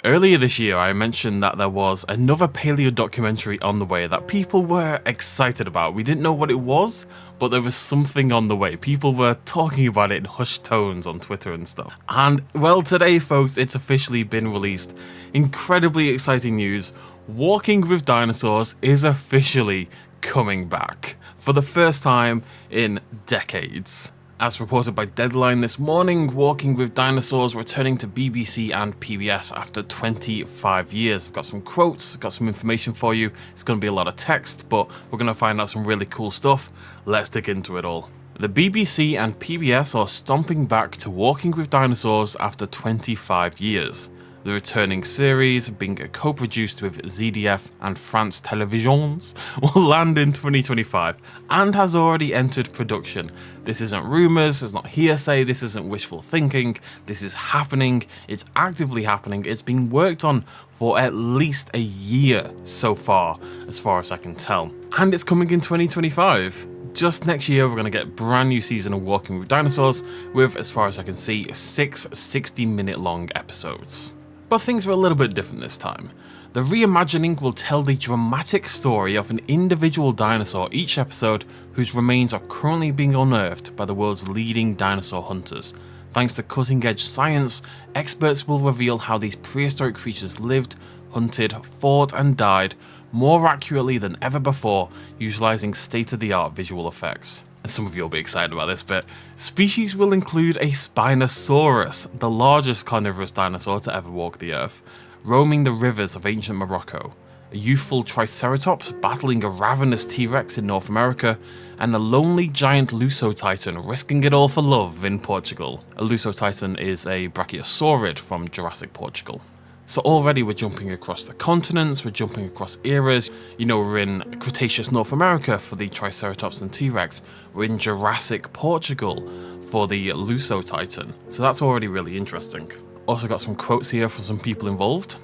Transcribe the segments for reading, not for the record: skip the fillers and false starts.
Earlier this year, I mentioned that there was another paleo documentary on the way that people were excited about. We didn't know what it was, but there was something on the way. People were talking about it in hushed tones on Twitter and stuff. And well, today, folks, it's officially been released. Incredibly exciting news. Walking with Dinosaurs is officially coming back for the first time in decades. As reported by Deadline this morning, Walking with Dinosaurs returning to BBC and PBS after 25 years. I've got some quotes, got some information for you. It's going to be a lot of text, but we're going to find out some really cool stuff. Let's dig into it all. The BBC and PBS are stomping back to Walking with Dinosaurs after 25 years. The returning series, being co-produced with ZDF and France Télévisions, will land in 2025 and has already entered production. This isn't rumours, it's not hearsay, this isn't wishful thinking, this is happening, it's actively happening, it's been worked on for at least a year so far as I can tell. And it's coming in 2025. Just next year, we're going to get a brand new season of Walking with Dinosaurs with, as far as I can see, 6 60-minute long episodes. But things are a little bit different this time. The reimagining will tell the dramatic story of an individual dinosaur each episode whose remains are currently being unearthed by the world's leading dinosaur hunters. Thanks to cutting-edge science, experts will reveal how these prehistoric creatures lived, hunted, fought and died more accurately than ever before, utilizing state-of-the-art visual effects. And some of you will be excited about this bit. Species will include a Spinosaurus, the largest carnivorous dinosaur to ever walk the earth, roaming the rivers of ancient Morocco, a youthful Triceratops battling a ravenous T.rex in North America, and a lonely giant Lusotitan risking it all for love in Portugal. A Lusotitan is a Brachiosaurid from Jurassic Portugal. So already we're jumping across the continents, we're jumping across eras. You know, we're in Cretaceous North America for the Triceratops and T-Rex. We're in Jurassic Portugal for the Lusotitan. So that's already really interesting. Also got some quotes here from some people involved.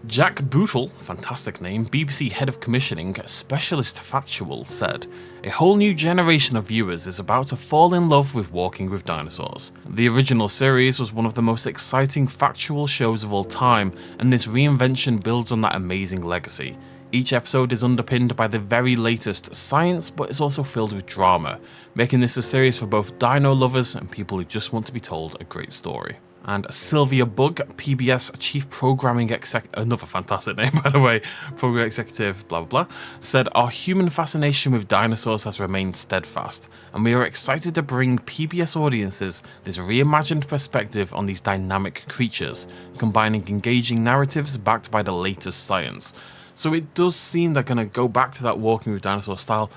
Jack Bootle, fantastic name, BBC Head of Commissioning, Specialist Factual, said, "A whole new generation of viewers is about to fall in love with Walking with Dinosaurs. The original series was one of the most exciting factual shows of all time, and this reinvention builds on that amazing legacy. Each episode is underpinned by the very latest science, but is also filled with drama, making this a series for both dino lovers and people who just want to be told a great story." And Sylvia Bugg, PBS Chief Programming Executive, another fantastic name by the way, Program Executive, blah blah blah, said, "Our human fascination with dinosaurs has remained steadfast, and we are excited to bring PBS audiences this reimagined perspective on these dynamic creatures, combining engaging narratives backed by the latest science." So it does seem they're going to go back to that Walking with Dinosaurs style.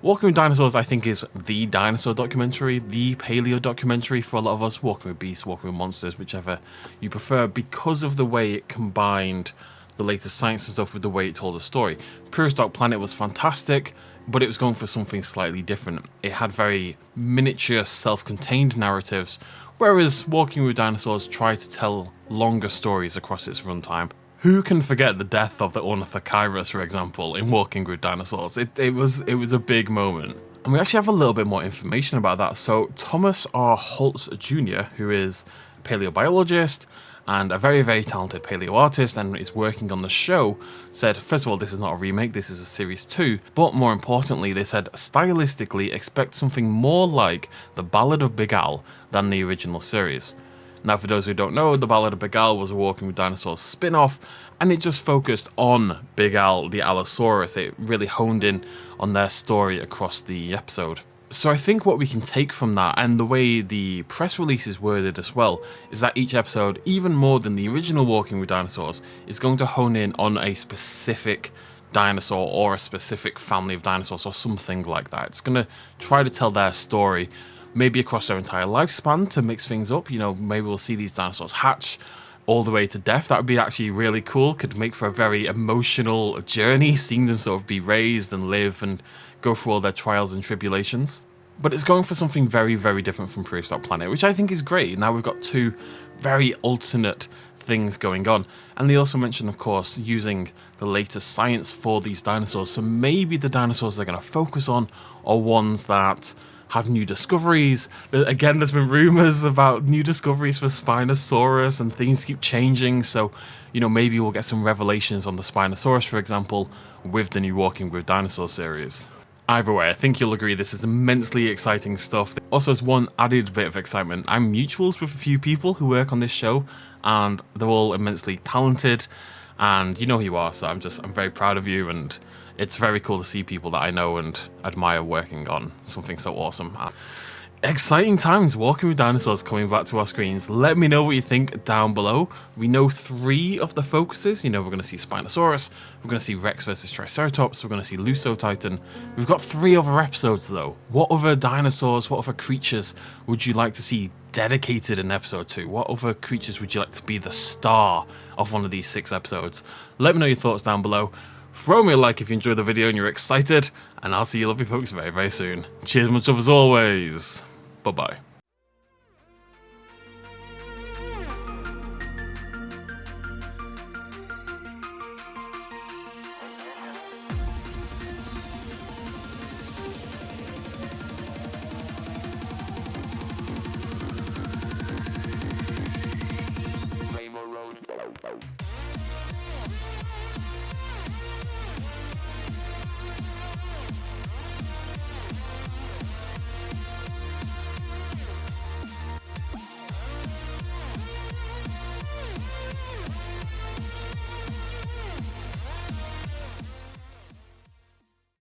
Walking with Dinosaurs, I think, is the dinosaur documentary, the paleo documentary for a lot of us. Walking with Beasts, Walking with Monsters, whichever you prefer, because of the way it combined the latest science and stuff with the way it told a story. Prehistoric Planet was fantastic, but it was going for something slightly different. It had very miniature, self-contained narratives, whereas Walking with Dinosaurs tried to tell longer stories across its runtime. Who can forget the death of the Ornithocheirus, for example, in Walking with Dinosaurs? It was a big moment. And we actually have a little bit more information about that. So Thomas R. Holtz Jr., who is a paleobiologist and a very, very talented paleo artist and is working on the show, said, first of all, this is not a remake, this is a series 2, but more importantly, they said, stylistically expect something more like The Ballad of Big Al than the original series. Now, for those who don't know, The Ballad of Big Al was a Walking with Dinosaurs spin-off, and it just focused on Big Al, the Allosaurus. It really honed in on their story across the episode. So I think what we can take from that, and the way the press release is worded as well, is that each episode, even more than the original Walking with Dinosaurs, is going to hone in on a specific dinosaur or a specific family of dinosaurs or something like that. It's going to try to tell their story, maybe across their entire lifespan to mix things up. You know, maybe we'll see these dinosaurs hatch all the way to death. That would be actually really cool. Could make for a very emotional journey, seeing them sort of be raised and live and go through all their trials and tribulations. But it's going for something very, very different from Prehistoric Planet, which I think is great. Now we've got two very alternate things going on. And they also mentioned, of course, using the latest science for these dinosaurs. So maybe the dinosaurs they're going to focus on are ones that have new discoveries. Again, there's been rumors about new discoveries for Spinosaurus, and things keep changing. So, you know, maybe we'll get some revelations on the Spinosaurus, for example, with the new Walking with Dinosaurs series. Either way, I think you'll agree this is immensely exciting stuff. Also, as one added bit of excitement, I'm mutuals with a few people who work on this show, and they're all immensely talented, and you know who you are, so I'm very proud of you, and it's very cool to see people that I know and admire working on something so awesome. Exciting times, Walking with Dinosaurs coming back to our screens. Let me know what you think down below. We know 3 of the focuses. You know, we're going to see Spinosaurus, we're going to see Rex versus Triceratops, we're going to see Lusotitan. We've got 3 other episodes though. What other dinosaurs, what other creatures would you like to see dedicated in episode 2? What other creatures would you like to be the star of one of these 6 episodes? Let me know your thoughts down below. Throw me a like if you enjoyed the video and you're excited, and I'll see you lovely folks very, very soon. Cheers, much love as always. Bye-bye.